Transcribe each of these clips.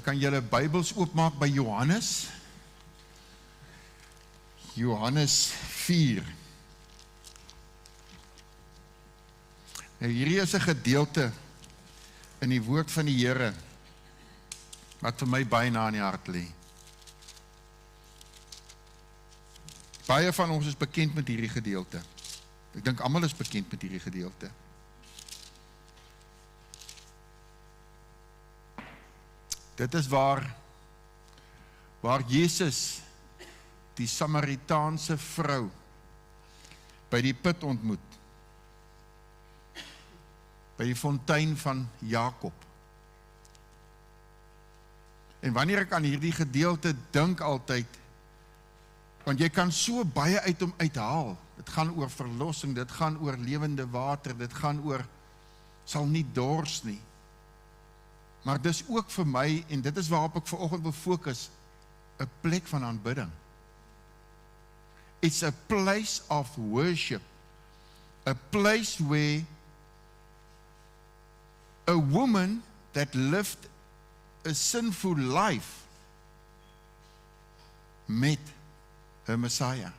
Kan julle Bybels oopmaak by Johannes? Johannes 4. Nou hierdie is 'n gedeelte in die woord van die Here wat vir my baie na in die hart lê. Baie van ons is bekend met hierdie gedeelte. Ek dink almal is bekend met hierdie gedeelte. Dit is waar Jesus die Samaritaanse vrou by die put ontmoet. By die fontein van Jakob. En wanneer ek aan hierdie gedeelte dink altyd, want jy kan so baie uit hom uithaal. Dit gaan oor verlossing, dit gaan oor lewende water, dit gaan oor sal nie dors nie. Maar dis ook vir my, en dit is waarop ek vanoggend wil fokus, 'n plek van aanbidding. It's a place of worship. A place where a woman that lived a sinful life met her Messiah.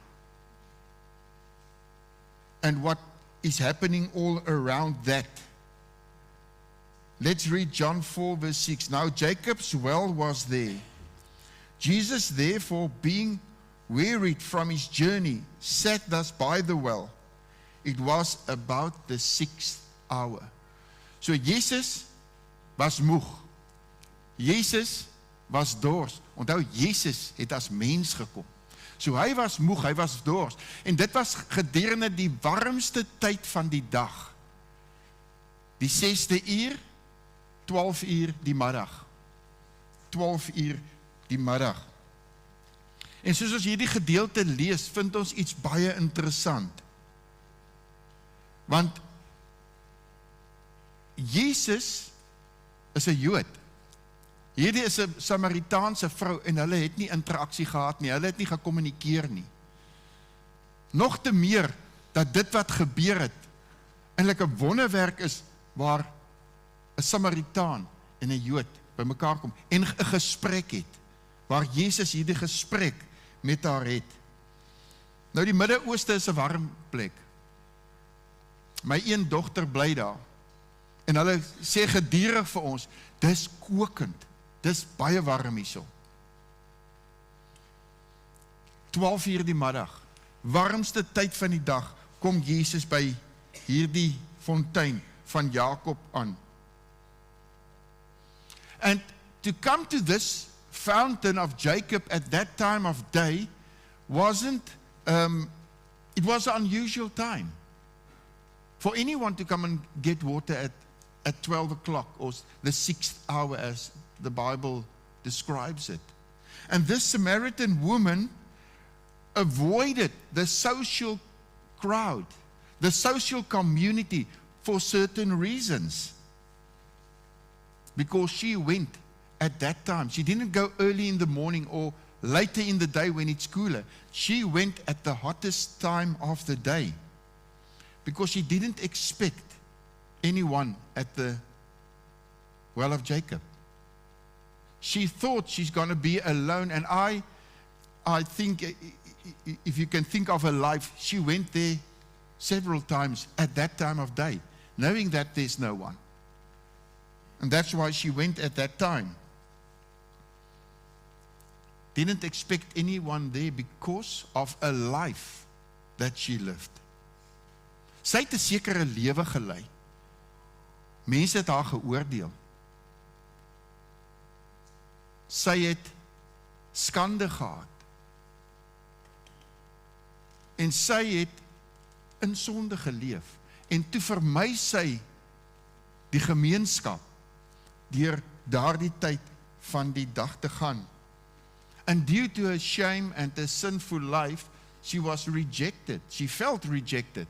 And what is happening all around that. Let's read John 4 verse 6. Now Jacob's well was there. Jesus therefore, being wearied from his journey, sat thus by the well. It was about the 6th hour. So Jesus was moeg. Jesus was dors. Onthou, Jesus het as mens gekom. So hy was moeg, hy was dors. En dit was gedurende die warmste tyd van die dag. Die 6de uur, 12 uur die middag. 12 uur die middag. En soos ons hierdie gedeelte lees, vind ons iets baie interessant. Want Jesus is 'n Jood. Hierdie is 'n Samaritaanse vrou en hulle het nie interaksie gehad nie, hulle het nie gekommunikeer nie. Nog te meer dat dit wat gebeur het eintlik 'n wonderwerk is waar 'n Samaritaan en 'n Jood by mekaar kom en 'n gesprek het, waar Jesus hierdie gesprek met haar het. Nou die Midde-Ooste is 'n warm plek. My een dogter bly daar en hulle sê gedurig vir ons, dis kokend, dis baie warm hierso. 12 uur die middag, warmste tyd van die dag, kom Jesus by hierdie fontein van Jakob aan. And to come to this fountain of Jacob at that time of day it was an unusual time for anyone to come and get water at 12 o'clock or the 6th hour as the Bible describes it. And this Samaritan woman avoided the social crowd, the social community for certain reasons. Because she went at that time. She didn't go early in the morning or later in the day when it's cooler. She went at the hottest time of the day. Because she didn't expect anyone at the well of Jacob. She thought she's going to be alone. And I think, if you can think of her life, she went there several times at that time of day, knowing that there's no one. And that's why she went at that time. Didn't expect anyone there because of a life that she lived. Sy het 'n sekere lewe gelei. Mense het haar geoordeel. Sy het skande gehad. En sy het in sonde geleef. En toe vermy sy die gemeenskap deur daardie tyd van die dag te gaan. And due to her shame and her sinful life, she was rejected. She felt rejected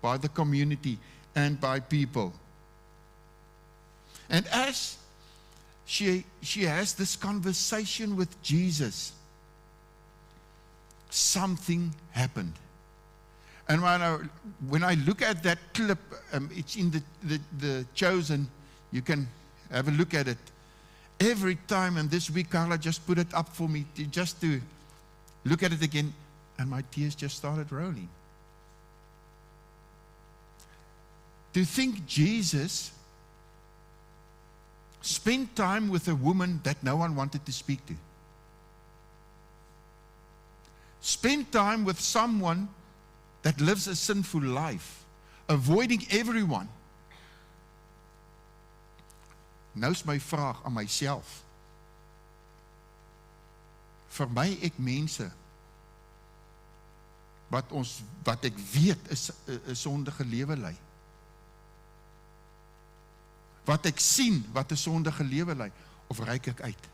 by the community and by people. And as she has this conversation with Jesus, something happened. And when I look at that clip, it's in the Chosen, you can have a look at it. every time, and this week Carla just put it up for me just to look at it again, and my tears just started rolling. To think Jesus spent time with a woman that no one wanted to speak to. Spend time with someone that lives a sinful life, avoiding everyone. Nou is my vraag aan myself. Vermy ek mense wat ek weet is 'n sondige lewe lei. Wat ek sien wat 'n sondige lewe lei, of reik ek uit?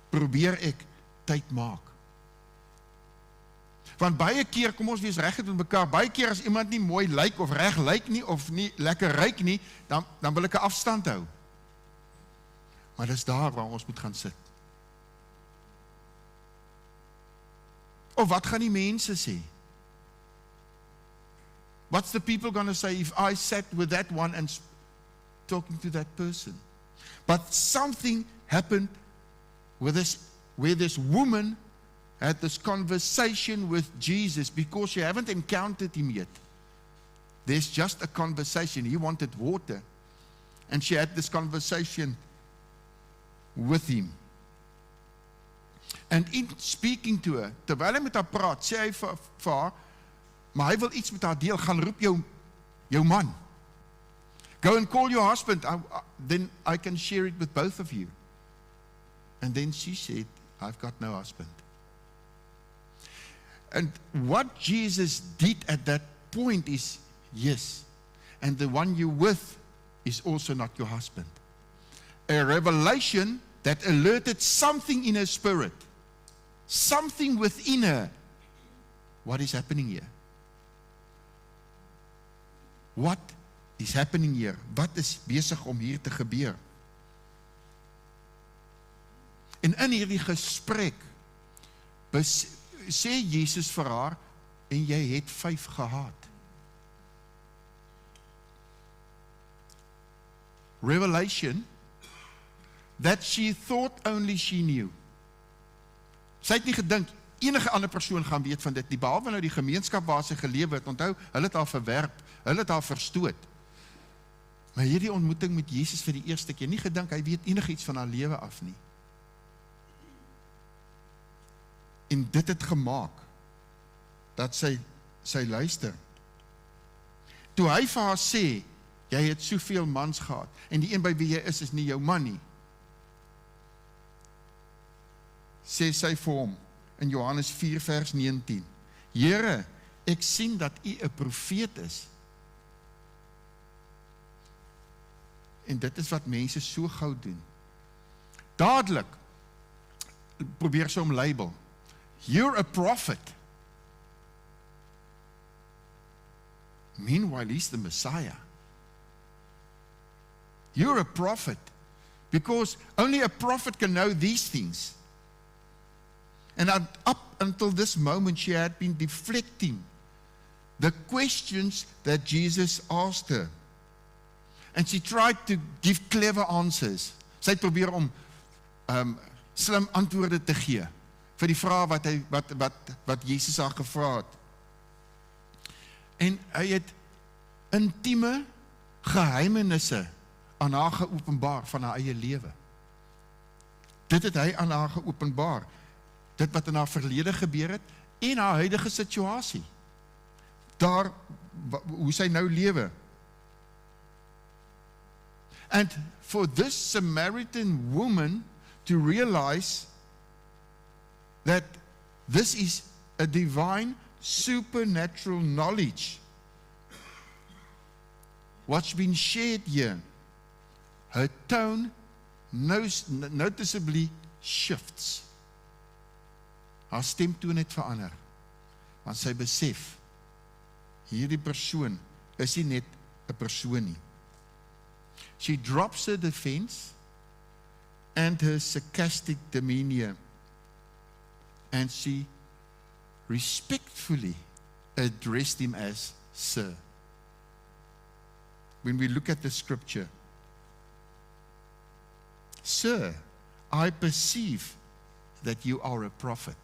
Probeer ek tyd maak? Want baie keer, kom ons wees reg met mekaar, baie keer as iemand nie mooi lyk of reg lyk nie, of nie lekker ruik nie, dan wil ek 'n afstand hou. Maar dis daar waar ons moet gaan sit. Of wat gaan die mense sê? What's the people going to say if I sat with that one and talking to that person? But something happened where this woman had this conversation with Jesus, because she haven't encountered him yet. There's just a conversation. He wanted water, and she had this conversation with him. And in speaking to her, terwyl hy met haar praat, sê hy vir haar, maar hy wil iets met haar deel, gaan roep jou man. Go and call your husband, then I can share it with both of you. And then she said, I've got no husband. And what Jesus did at that point is, yes, and the one you're with is also not your husband. A revelation that alerted something in her spirit, something within her. What is happening here? What is happening here? Wat is besig om hier te gebeur? En in hierdie gesprek sê Jesus vir haar, en jy het 5 gehad. Revelation that she thought only she knew. Sy het nie gedink enige ander persoon gaan weet van dit nie, behalwe nou die gemeenskap waar sy gelewe het. Onthou, hulle het haar verwerp, hulle het haar verstoot. Maar hierdie ontmoeting met Jesus vir die eerste keer, nie gedink hy weet enigiets van haar lewe af nie. En dit het gemaak dat sy luister. Toe hy vir haar sê, jy het soveel mans gehad, en die een by wie jy is nie jou man nie, sê sy vir hom in Johannes 4 vers 19, Here, ek sien dat u 'n profeet is. En dit is wat mense so gou doen. Dadelik probeer sy hom label. You're a prophet. Meanwhile, he's the Messiah. You're a prophet. Because only a prophet can know these things. And up until this moment, she had been deflecting the questions that Jesus asked her. And she tried to give clever answers. Sy het probeer om slim antwoorde te gee vir die vraag wat Jesus haar gevra het. En hy het intieme geheimenisse aan haar geopenbaar van haar eie lewe. Dit het hy aan haar geopenbaar. Dit wat in haar verlede gebeur het en haar huidige situasie. Daar hoe sy nou lewe. And for this Samaritan woman to realize that this is a divine supernatural knowledge, what's been shared here, her tone noticeably shifts. Haar stemtoon het verander, want sy besef, hierdie persoon is nie net 'n persoon nie. She drops her defense and her sarcastic demeanor, and she respectfully addressed him as Sir. When we look at the scripture, Sir, I perceive that you are a prophet.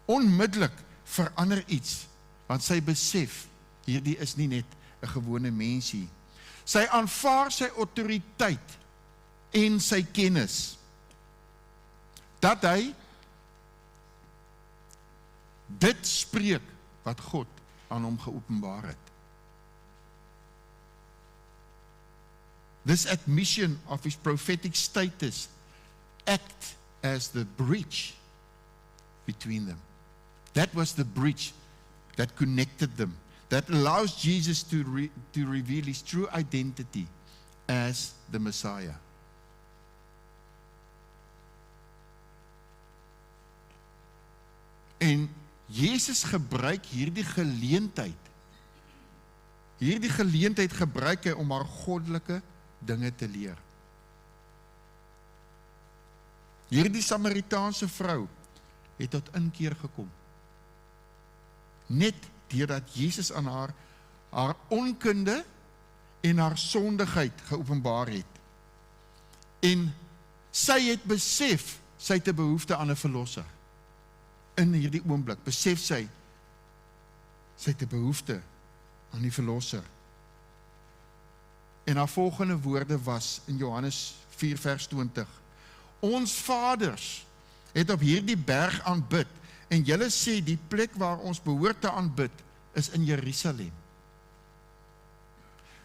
Onmiddellik verander iets, want sy besef, hierdie is nie net 'n gewone mensie. Sy aanvaar sy autoriteit en sy kennis, dat hy dit spreek wat God aan hom geopenbaar het. This admission of his prophetic status act as the bridge between them. That was the bridge that connected them, that allows Jesus to reveal his true identity as the Messiah. En Jesus gebruik hierdie geleentheid gebruik hy om haar goddelike dinge te leer. Hierdie Samaritaanse vrou het tot inkeer gekom. Net deurdat Jesus aan haar onkunde en haar sondigheid geopenbaar het. En sy het besef, sy het 'n behoefte aan 'n verlosser. In hierdie oomblik besef sy het 'n behoefte aan die verlosser. En haar volgende woorde was in Johannes 4 vers 20. Ons vaders het op hierdie berg aanbid, en julle sê die plek waar ons behoort te aanbid is in Jerusalem.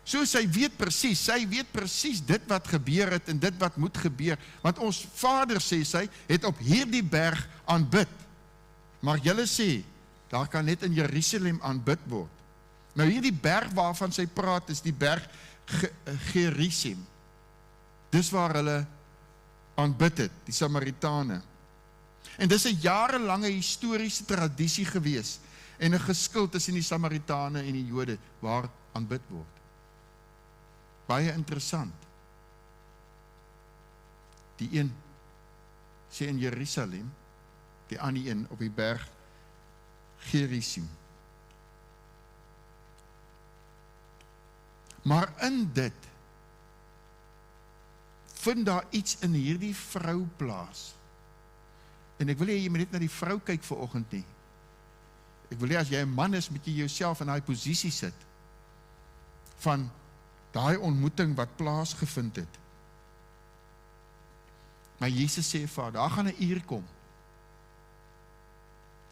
So sy weet presies dit wat gebeur het en dit wat moet gebeur, want ons vader, sê sy, het op hierdie berg aanbid. Maar julle sê, daar kan net in Jerusalem aanbid word. Nou hierdie berg waarvan sy praat is die berg Gerizim. Dis waar hulle aanbid het, die Samaritane. En dis 'n jarelange historiese tradisie gewees en 'n geskil tussen die Samaritane en die Jode waar aanbid word. Baie interessant. Die een sê in Jerusalem, die ander een op die berg Gerizim. Maar in dit vind daar iets in hierdie vrou plaas. En ek wil hê jy moet net na die vrou kyk vanoggend nie. Ek wil hê as jy 'n man is, moet jy jouself in daai posisie sit van daai ontmoeting wat plaasgevind het. Maar Jesus sê vir haar, daar gaan 'n uur kom.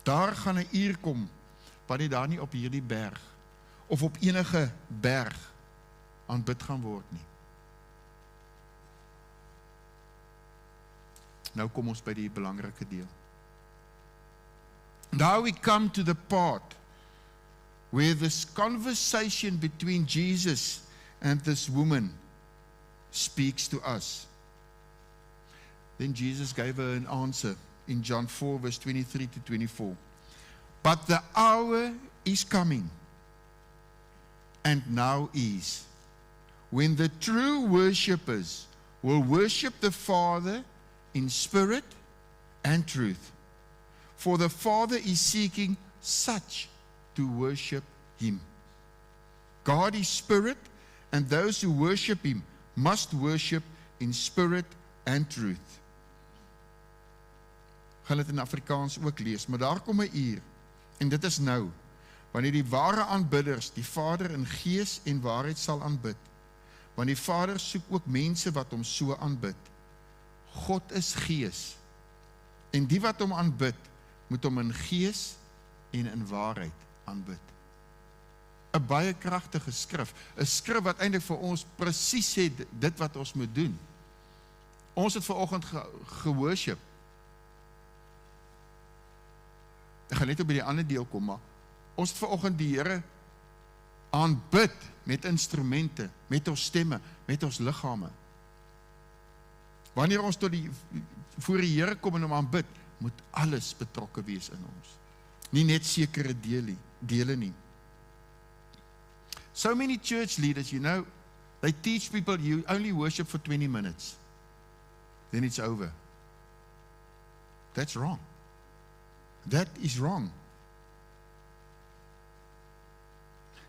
Daar gaan 'n uur kom wanneer daar nie op hierdie berg of op enige berg aanbid gaan word nie. Nou kom ons by die belangrike deel. Now we come to the part where this conversation between Jesus and this woman speaks to us. Then Jesus gave her an answer in John 4 verse 23 to 24. But the hour is coming, and now is, when the true worshippers will worship the Father in spirit and truth. For the Father is seeking such to worship him. God is spirit, and those who worship him must worship in spirit and truth. Gaan dit in Afrikaans ook lees, maar daar kom 'n uur, en dit is nou, wanneer die ware aanbidders die Vader in gees en waarheid sal aanbid. Want die Vader soek ook mense wat hom so aanbid. God is gees, en die wat hom aanbid, moet hom in gees en in waarheid aanbid. 'n baie kragtige skrif, 'n skrif wat eintlik vir ons presies sê dit wat ons moet doen. Ons het vanoggend geworship. Ek gaan net op by die ander deel kom, maar ons het vanoggend die Here aanbid met instrumente, met ons stemme, met ons liggame. Wanneer ons voor die Here kom en hom aanbid, moet alles betrokke wees in ons. Nie net sekere dele nie. So many church leaders, they teach people you only worship for 20 minutes. Then it's over. That's wrong. That is wrong.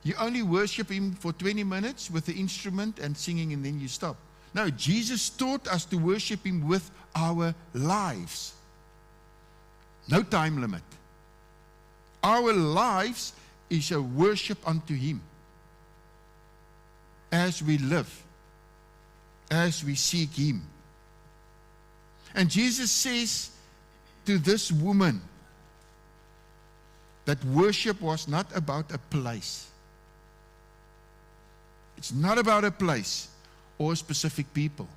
You only worship him for 20 minutes with the instrument and singing, and then you stop. No, Jesus taught us to worship Him with our lives. No time limit. Our lives is a worship unto Him. As we live, as we seek Him. And Jesus says to this woman that worship was not about a place. It's not about a place or specific people.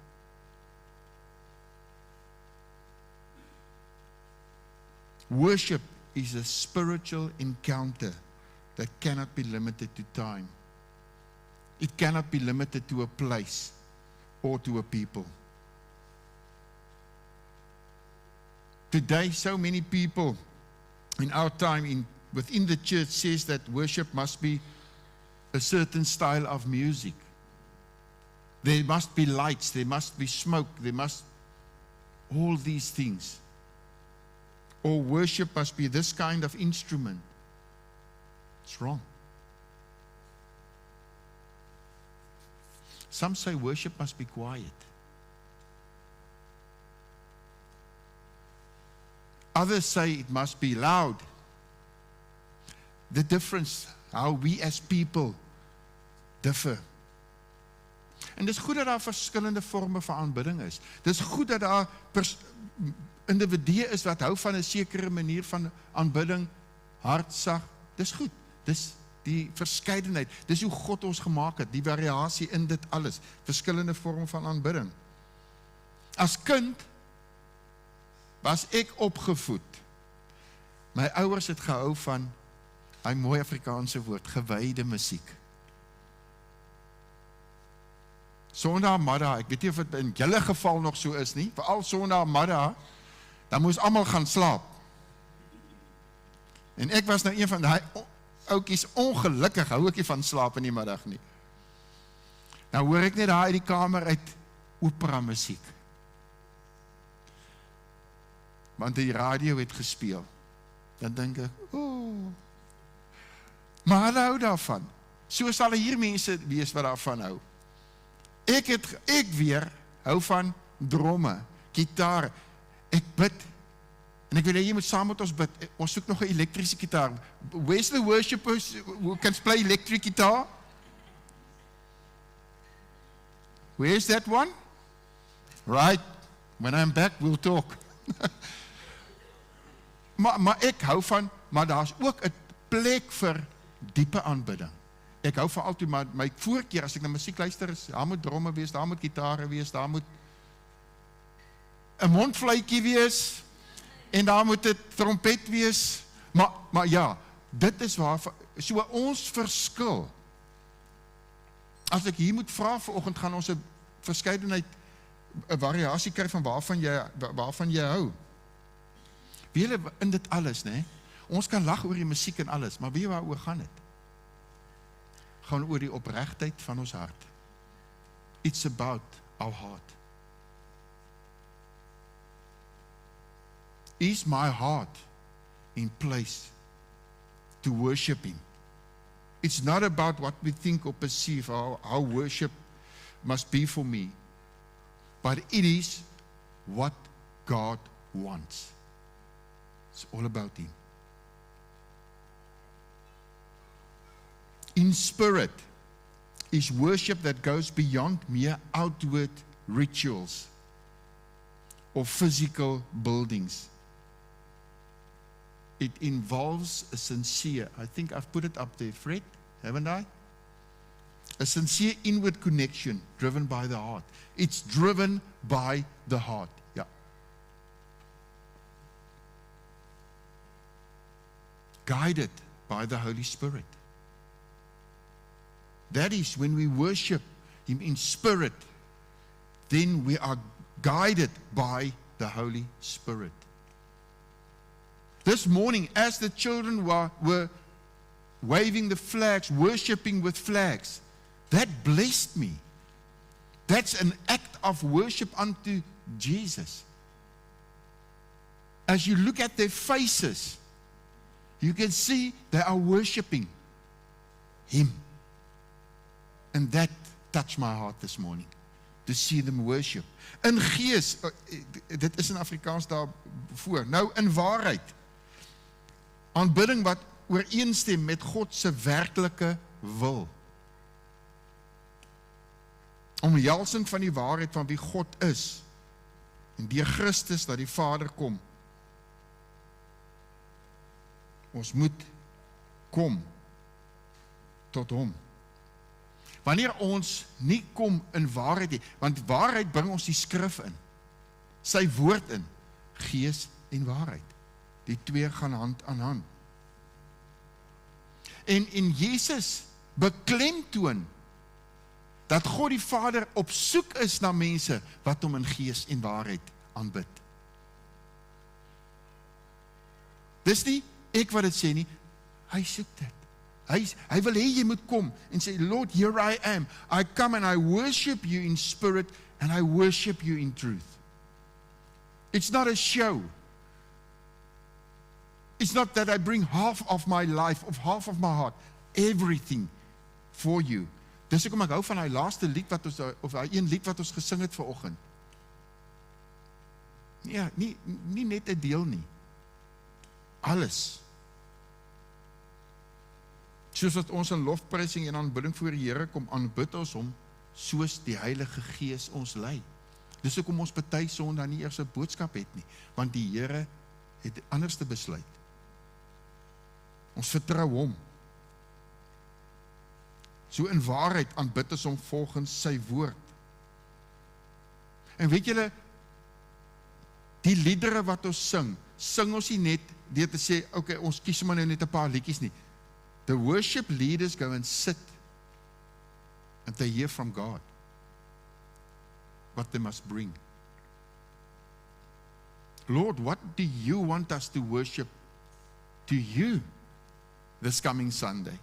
Worship is a spiritual encounter that cannot be limited to time. It cannot be limited to a place or to a people. Today, so many people in our time within the church says that worship must be a certain style of music. There must be lights, there must be smoke, all these things. Or worship must be this kind of instrument. It's wrong. Some say worship must be quiet. Others say it must be loud. The difference, how we as people differ. En dis goed dat daar verskillende vorme van aanbidding is. Dis goed dat daar individue is wat hou van 'n sekere manier van aanbidding, hartsag. Dis goed. Dis die verskeidenheid. Dis hoe God ons gemaak het, die variasie in dit alles. Verskillende vorme van aanbidding. As kind was ek opgevoed. My ouers het gehou van hy mooi Afrikaanse woord, gewyde musiek. Sondagmiddag, ek weet nie of dit in julle geval nog so is nie, veral sondagmiddag, dan moes almal gaan slaap. En ek was nou een van die oukies, ongelukkig hou ek nie van slaap in die middag nie. Nou hoor ek net daar uit die kamer uit opera musiek. Want die radio het gespeel. Dan dink ek, maar hulle hou daarvan. So sal hier mense wees wat daarvan hou. Ek weer hou van dromme, gitaar. Ek bid. En ek wil jy moet saam met ons bid. Ons soek nog 'n elektriese gitaar. Where's the worshipers who can play electric guitar? Where's that one? Right. When I'm back, we'll talk. Maar ek hou van, maar daar's ook 'n plek vir diepe aanbidding. Ek hou van altyd, maar my voorkeur as ek na musiek luister is, daar moet dromme wees, daar moet gitare wees, daar moet 'n mondfluitjie wees, en daar moet 'n trompet wees, maar ja, dit is waar, so ons verskil. As ek hier moet vra vanoggend, gaan ons 'n verskeidenheid, 'n variasie kry van waarvan jy hou. Weet julle, in dit alles, né? Ons kan lag oor die musiek en alles, maar weet jy waaroor gaan dit? Gaan oor die opregtheid van ons hart. It's about our heart. Is my heart in place to worship Him? It's not about what we think or perceive, how worship must be for me, but it is what God wants. It's all about Him. In spirit is worship that goes beyond mere outward rituals or physical buildings. It involves a sincere, I think I've put it up there, Fred, haven't I? A sincere inward connection driven by the heart. It's driven by the heart. Yeah. Guided by the Holy Spirit. That is, when we worship Him in spirit, then we are guided by the Holy Spirit. This morning, as the children were waving the flags, worshiping with flags, that blessed me. That's an act of worship unto Jesus. As you look at their faces, you can see they are worshiping Him. And that touched my heart this morning. to see them worship. In gees, dit is in Afrikaans daar voor, nou in waarheid. Aanbidding wat ooreenstem met God se werklike wil. Omhelsing van die waarheid van wie God is, en deur Christus dat die Vader kom. Ons moet kom tot hom. Wanneer ons nie kom in waarheid nie, want waarheid bring ons die skrif in, sy woord in, gees en waarheid. Die twee gaan hand aan hand. En Jesus beklemtoon dat God die Vader op soek is na mense wat hom in gees en waarheid aanbid. Dis nie ek wat dit sê nie, hy soek dit. Hy wil hê jy moet kom en sê, Lord, here I am. I come and I worship you in spirit and I worship you in truth. It's not a show. It's not that I bring half of my life, of half of my heart, everything for you. Dis hoekom ek hou van die laaste lied wat ons, of die een lied wat ons gesing het vanoggend. Ja, nie net 'n deel nie. Alles. Soos wat ons in lofprysing en aanbidding voor die Here kom, aanbid ons hom, soos die Heilige Gees ons lei. Dis hoekom ons party Sondag nie eers 'n boodskap het nie, want die Here het anders te besluit. Ons vertrou hom. So in waarheid aanbid ons hom volgens sy woord. En weet julle, die liedere wat ons sing ons nie net deur te sê, okay, ons kies maar nou net 'n paar liedjies nie. The worship leaders go and sit and they hear from God what they must bring. Lord, what do you want us to worship to you this coming Sunday?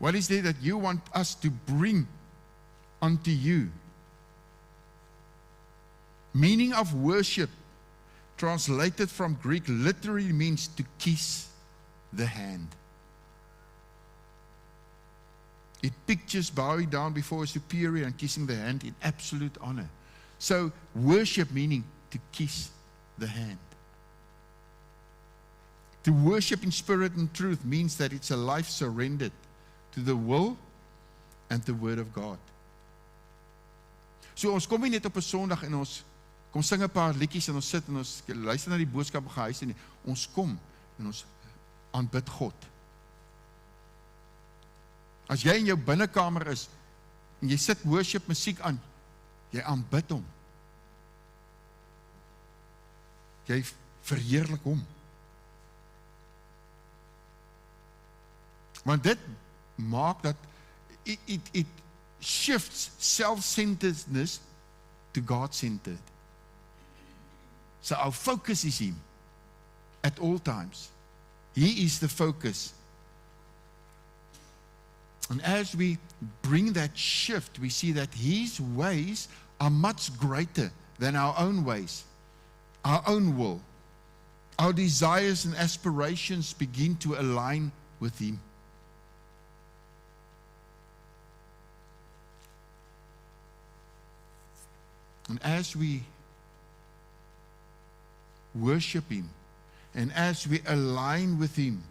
What is there that you want us to bring unto you? Meaning of worship, translated from Greek, literally means to kiss the hand. It pictures bowing down before a superior and kissing the hand in absolute honor. So, worship meaning to kiss the hand. To worship in spirit and truth means that it's a life surrendered to the will and the word of God. So ons kom nie net op 'n Sondag en ons kom sing 'n paar liedjies en ons sit en ons luister na die boodskap op gehuis nie. Ons kom en ons aanbid God. As jy in jou binnekamer is en jy sit worship musiek aan, jy aanbid hom. Jy verheerlik hom. Want dit maak dat it shifts self-centeredness to God-centered. So our focus is him at all times. He is the focus. And as we bring that shift, we see that his ways are much greater than our own ways, our own will. Our desires and aspirations begin to align with him. And as we worship him, and as we align with him,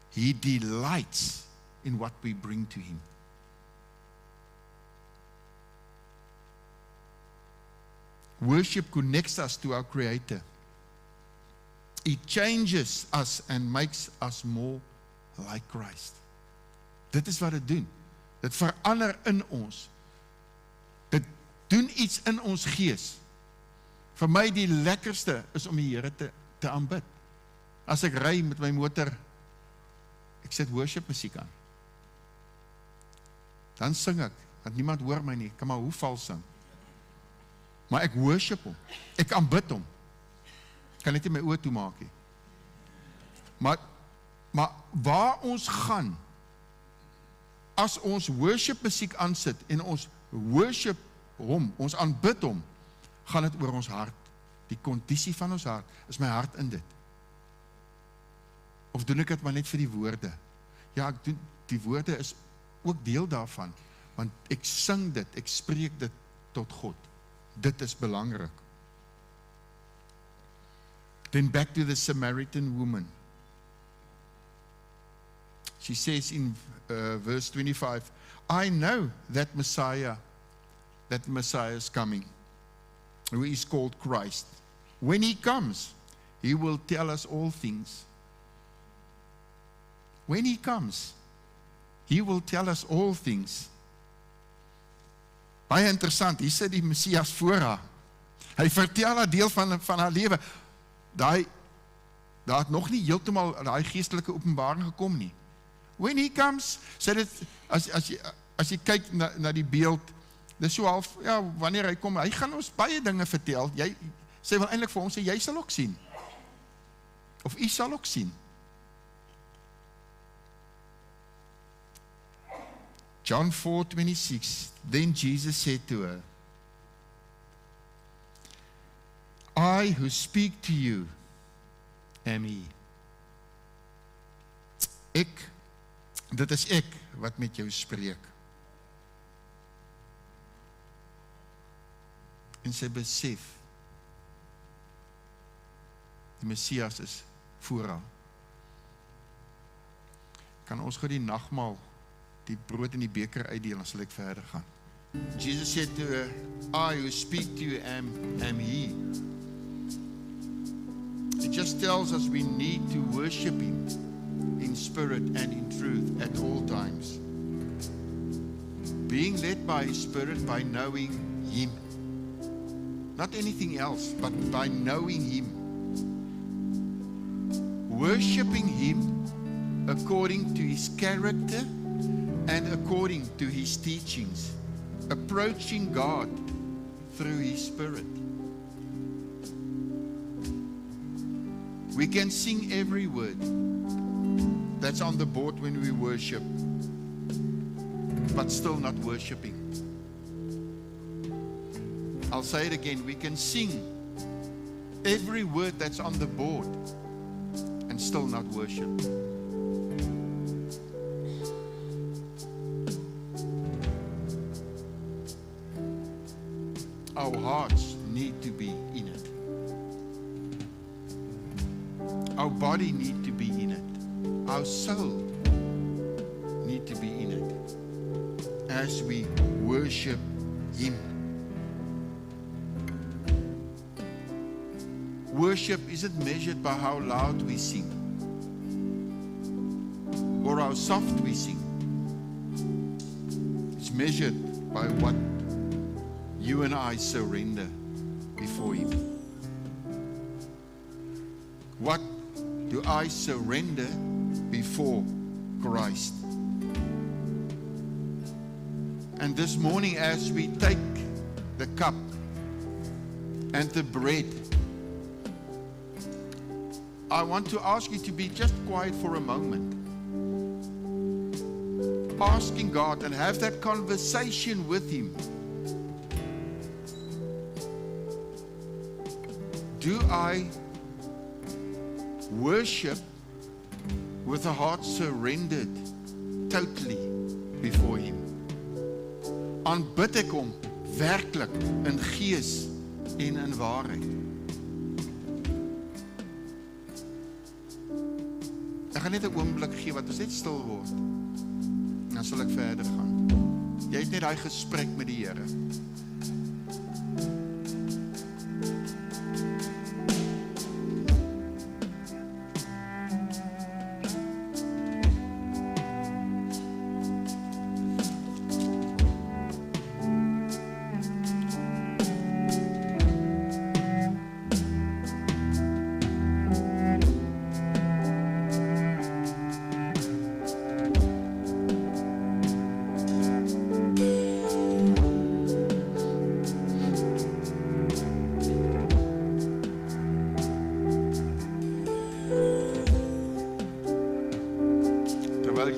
he delights in what we bring to him. Worship connects us to our Creator. It changes us and makes us more like Christ. Dit is wat dit doen. Dit verander in ons. Dit doen iets in ons gees. Vir my die lekkerste is om die Here te aanbid. As ek ry met my motor, ek sit worship musiek aan. Dan sing ek, want niemand hoor my nie, ek kan maar hoe vals sing. Maar ek worship hom, ek aanbid hom. Ek kan net nie my oë toemaak nie. Maar waar ons gaan, as ons worship musiek aansit, en ons worship hom, ons aanbid hom, gaan dit oor ons hart. Die kondisie van ons hart, is my hart in dit. Of doen ek dit maar net vir die woorde? Ja, ek doen, die woorde is ook deel daarvan. Want ek sing dit, ek spreek dit tot God. Dit is belangrik. Then back to the Samaritan woman. She says in verse 25, I know that Messiah is coming, who is called Christ. When he comes, he will tell us all things. When he comes, he will tell us all things. Baie interessant, hier sit die Messias voor haar. Hy vertel haar deel van haar lewe. Daar het nog nie heeltemal daai geestelike openbaring gekom nie. When he comes, sê dit, as jy kyk na die beeld, dis so half, ja, wanneer hy kom, hy gaan ons baie dinge vertel, sy wil eintlik vir ons sê, jy sal ook sien, of jy sal ook sien. John 4:26, then Jesus said to her, I who speak to you am he. Dit is ek wat met jou spreek. En sy besef, die Messias is voor haar. Kan ons gou die nagmaal, die brood en die beker uitdeel, dan sal ek verder gaan. Jesus said to her, I who speak to you am he. It just tells us we need to worship him in spirit and in truth at all times. Being led by his spirit, by knowing him. Not anything else, but by knowing him. Worshipping him according to his character and according to his teachings. Approaching God through his spirit. We can sing every word that's on the board when we worship, but still not worshiping. I'll say it again, we can sing every word that's on the board and still not worship. Our hearts need to be in it. Our body need to be in it. Our soul need to be in it as we worship him. Worship isn't measured by how loud we sing or how soft we sing. It's measured by what you and I surrender before him. What do I surrender before Christ? And this morning, as we take the cup and the bread, I want to ask you to be just quiet for a moment. Asking God and have that conversation with him. Do I worship with a heart surrendered totally before him? Aanbid ek hom werklik in gees en in waarheid? Ek gaan net 'n oomblik gee wat ons net stil word. Dan sal ek verder gaan. Jy het net daai gesprek met die Here.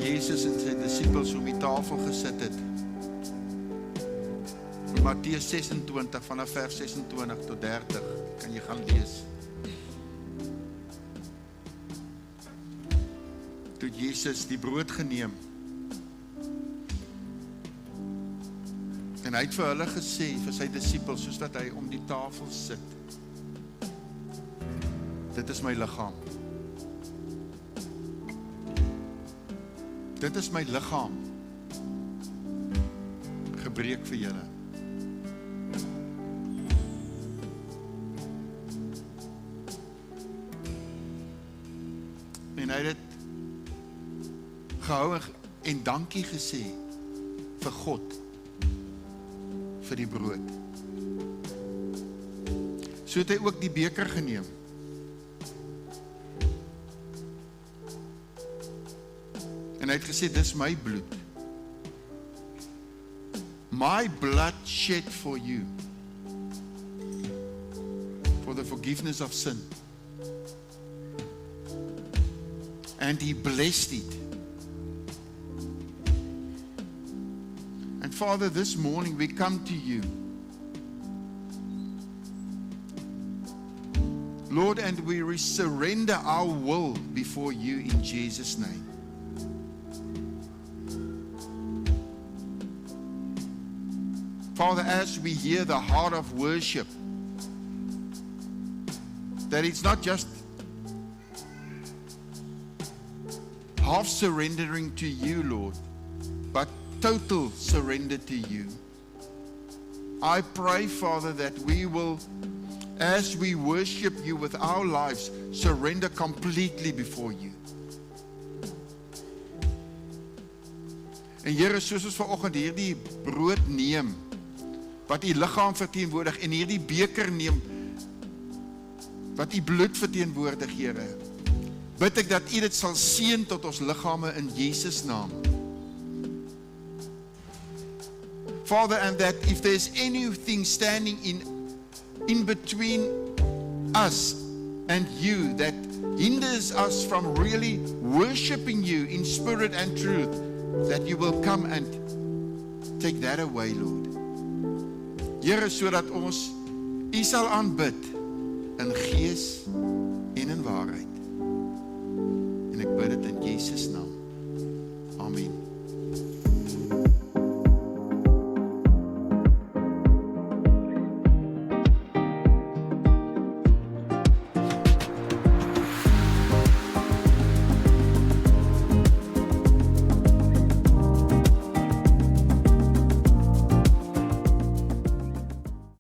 Jesus en sy disippels om die tafel gesit het. Matteus 26 vanaf vers 26 tot 30 kan jy gaan lees. Toe Jesus die brood geneem En hy het vir hulle gesê, vir sy disippels, soos dat hy om die tafel sit, dit is my liggaam. Dit is my liggaam, gebreek vir julle. En hy het dit gehou en dankie gesê vir God, vir die brood. So het hy ook die beker geneem. En hy het gesê, dis my bloed. My blood shed for you. For the forgiveness of sin. And he blessed it. And Father, this morning we come to you. Lord, and we surrender our will before you in Jesus' name. Father, as we hear the heart of worship, that it's not just half surrendering to you, Lord, but total surrender to you. I pray, Father, that we will, as we worship you with our lives, surrender completely before you. En Here, soos ons vanoggend hierdie brood neem, wat u liggaam verteenwoordig, en hierdie beker neem, wat u bloed verteenwoordig, Here, bid ek dat u dit sal seën tot ons liggame in Jesus naam. Father, and that if there's anything standing in between us and you that hinders us from really worshiping you in spirit and truth, that you will come and take that away, Lord. Here, sodat ons u sal aanbid in gees en in waarheid. En ek bid dit in Jesus naam.